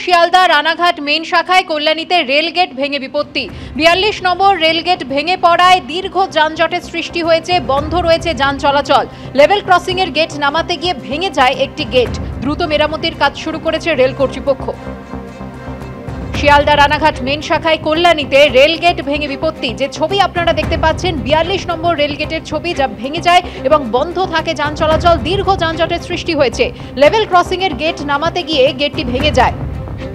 Sealdah Ranaghat main শাখায় কল্যাণীতে rail gate ভেঙে বিপত্তি। ৪২ নম্বর রেলগেট ভেঙে পড়ায় দীর্ঘ যানজটের সৃষ্টি হয়েছে, বন্ধ রয়েছে যান চলাচল। লেভেল ক্রসিং এর গেট নামাতে গিয়ে ভেঙে যায় একটি গেট। দ্রুত মেরামতির কাজ শুরু করেছে রেল কর্তৃপক্ষ। শিয়ালদা রানাঘাট মেন শাখায় কল্যাণীতে রেলগেট ভেঙে বিপত্তি। যে ছবি আপনারা দেখতে পাচ্ছেন ৪২ নম্বর রেলগেটের ছবি, যা ভেঙে যায় এবং বন্ধ থাকে যান চলাচল। দীর্ঘ যানজটের সৃষ্টি হয়েছে। লেভেল ক্রসিং এর গেট নামাতে গিয়ে গেটটি ভেঙে যায়।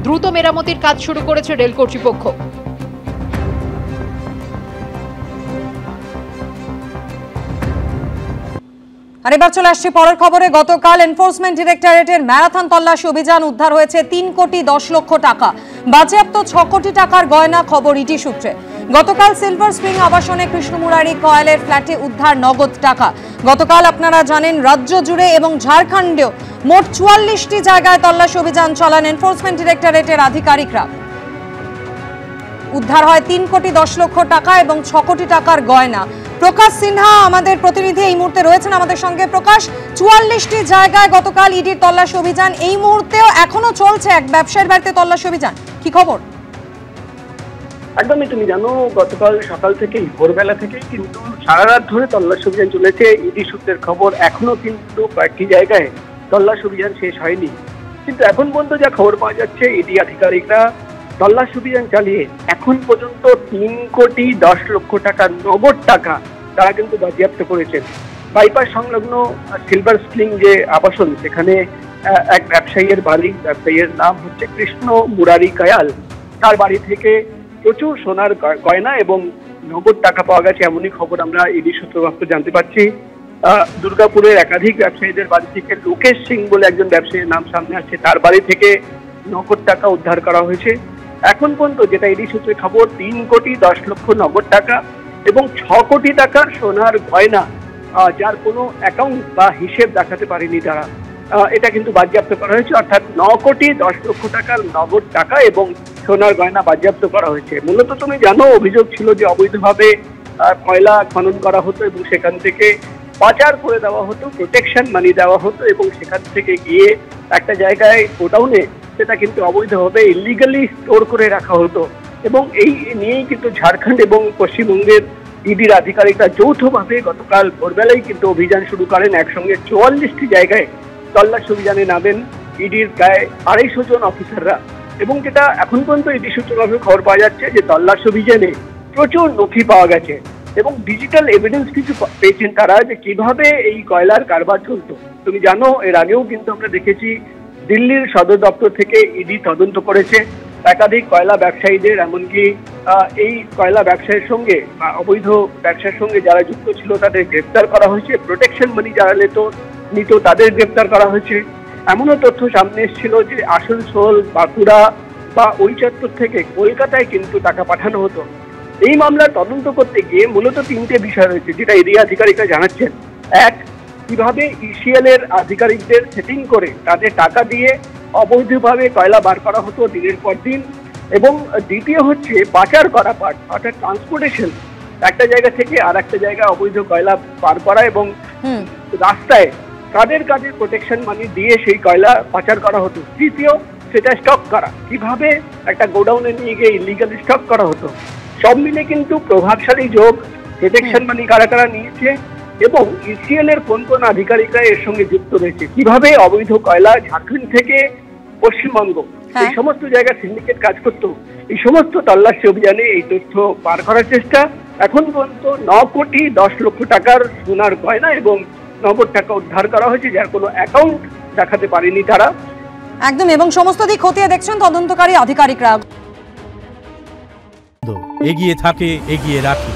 দ্রুত মেরামতির কাজ শুরু করেছে রেল কর্তৃপক্ষ। আর এবার চলে আসছি পরের খবরে। গতকাল এনফোর্সমেন্ট ডিরেক্টরেটের ম্যারাথন তল্লাশি অভিযান, উদ্ধার হয়েছে 3,10,00,000 টাকা, বাজেয়াপ্ত 6 কোটি টাকার গয়না। খবর ইডি সূত্রে। গতকাল সিলভার স্প্রিং আবাসনে কৃষ্ণমুরারি কয়েলের ফ্ল্যাটে উদ্ধার নগদ টাকা। গতকাল আপনারা জানেন রাজ্য জুড়ে এবং ঝাড়খণ্ডেও মোট 44টি জায়গায় তল্লাশি অভিযান চালান এনফোর্সমেন্ট ডিরেক্টরেটের আধিকারিকরা। উদ্ধার হয় 3,10,00,000 টাকা এবং 6 কোটি টাকার গয়না। প্রকাশ সিনহা আমাদের প্রতিনিধি এই মুহূর্তে রয়েছেন আমাদের সঙ্গে। প্রকাশ, 44টি জায়গায় গতকাল ইডির তল্লাশি অভিযান, এই মুহূর্তেও এখনো চলছে এক ব্যবসায়ীর বাড়িতে তল্লাশি অভিযান, কি খবর? একদমই, তুমি জানো গতকাল সকাল থেকেই ভোরবেলা থেকেই কিন্তু সারা রাত ধরে তল্লাশি অভিযান চলেছে। ইডি সূত্রের খবর এখনো কিন্তু কয়েকটি জায়গায় তল্লাশি অভিযান শেষ হয়নি। কিন্তু এখন পর্যন্ত যা খবর পাওয়া যাচ্ছে, ইডি আধিকারিকরা তল্লাশি অভিযান চালিয়ে এখন পর্যন্ত 3,10,00,000 টাকা নগদ টাকা তারা কিন্তু বাজেয়াপ্ত করেছেন। বাইপাস সংলগ্ন সিলভার স্প্রিং যে আবাসন, সেখানে এক ব্যবসায়ীর বাড়ি, ব্যবসায়ীর নাম হচ্ছে কৃষ্ণ মুরারি কয়াল। তার বাড়ি থেকে প্রচুর সোনার গয়না এবং নগদ টাকা পাওয়া গেছে, এমনই খবর আমরা ইডি সূত্রপ্রাপ্ত জানতে পারছি। দুর্গাপুরের একাধিক ব্যবসায়ীদের বাড়ি থেকে লোকেশ সিং বলে একজন ব্যবসায়ীর নাম সামনে আসছে, তার বাড়ি থেকে নগদ টাকা উদ্ধার করা হয়েছে। এখন পর্যন্ত যেটা ইডি সূত্রে খবর, 3,10,00,000 নগদ টাকা এবং 6 কোটি টাকার সোনার গয়না, যার কোনো অ্যাকাউন্ট বা হিসেব দেখাতে পারেনি তারা, এটা কিন্তু বাজেয়াপ্ত করা হয়েছে। অর্থাৎ 9,10,00,000 টাকার নগদ টাকা এবং সোনার গয়না বাজেয়াপ্ত করা হয়েছে। মূলত তুমি জানো অভিযোগ ছিল যে অবৈধভাবে কয়লা খনন করা হতো এবং সেখান থেকে পাচার করে দেওয়া হতো, প্রোটেকশন মানি দেওয়া হতো এবং সেখান থেকে গিয়ে একটা জায়গায় গোডাউনে সেটা কিন্তু অবৈধভাবে ইলিগালি স্টোর করে রাখা হতো। এবং এই নিয়েই কিন্তু ঝাড়খণ্ড এবং পশ্চিমবঙ্গের ইডির আধিকারিকরা যৌথভাবে গতকাল ভোরবেলায় কিন্তু অভিযান শুরু করেন। একসঙ্গে 44টি জায়গায় তল্লাশি অভিযানে নামেন ইডির প্রায় 250 জন অফিসাররা। এবং যেটা এখন পর্যন্ত ইডি সূত্রভাবে খবর পাওয়া যাচ্ছে যে তল্লাশি অভিযানে প্রচুর নথি পাওয়া গেছে এবং ডিজিটাল এভিডেন্স কিছু পেয়েছেন তারা, যে কিভাবে এই কয়লার কারবার চলতো। তুমি জানো এর আগেও কিন্তু আমরা দেখেছি দিল্লির সদর দপ্তর থেকে ইডি তদন্ত করেছে একাধিক কয়লা ব্যবসায়ীদের, এমনকি এই কয়লা ব্যবসায়ের সঙ্গে বা অবৈধ ব্যবসার সঙ্গে যারা যুক্ত ছিল তাদের গ্রেপ্তার করা হয়েছে। প্রোটেকশন মানি যারা নিত তাদের গ্রেপ্তার করা হয়েছে। এমনও তথ্য সামনে এসেছিল যে আসানসোল, বাঁকুড়া বা ওই চত্বর থেকে কলকাতায় কিন্তু টাকা পাঠানো হতো। এই মামলার তদন্ত করতে গিয়ে মূলত 3টে বিষয় রয়েছে, যেটা ইডি আধিকারিকরা জানাচ্ছেন। এক, কিভাবে ইসিএল এর আধিকারিকদের সেটিং করে তাদের টাকা দিয়ে অবৈধভাবে কয়লা বার করা হতো দিনের পর দিন। এবং দ্বিতীয় হচ্ছে পাচার করা পার্ট, অর্থাৎ ট্রান্সপোর্টেশন, একটা জায়গা থেকে আর একটা জায়গায় অবৈধ কয়লা বার করা এবং রাস্তায় কাদের প্রোটেকশন মানি দিয়ে সেই কয়লা পাচার করা হতো। তৃতীয়, সেটা স্টক করা, কিভাবে একটা গোডাউনে নিয়ে গিয়ে ইলিগালি স্টক করা হতো। সব মিলে কিন্তু প্রভাবশালী যোগ, প্রোটেকশন মানি কারা কারা নিয়েছে এবং ইসিএল এর কোন কোন আধিকারিকরা এর সঙ্গে যুক্ত রয়েছে, কিভাবে অবৈধ কয়লা ঝাড়খণ্ড থেকে পশ্চিমবঙ্গ এই সমস্ত জায়গায় সিন্ডিকেট কাজ করতো, এই সমস্ত তল্লাশি অভিযানে এই তথ্য পার করার চেষ্টা। এখন পর্যন্ত 9,10,00,000 টাকার সোনার গয়না এবং নগদ টাকা উদ্ধার করা হয়েছে, যার কোনো অ্যাকাউন্ট দেখাতে পারেনি তারা। একদম, এবং সমস্ত দিক খতিয়ে দেখছেন তদন্তকারী আধিকারিকরা। এগিয়ে থাকে, এগিয়ে রাখে।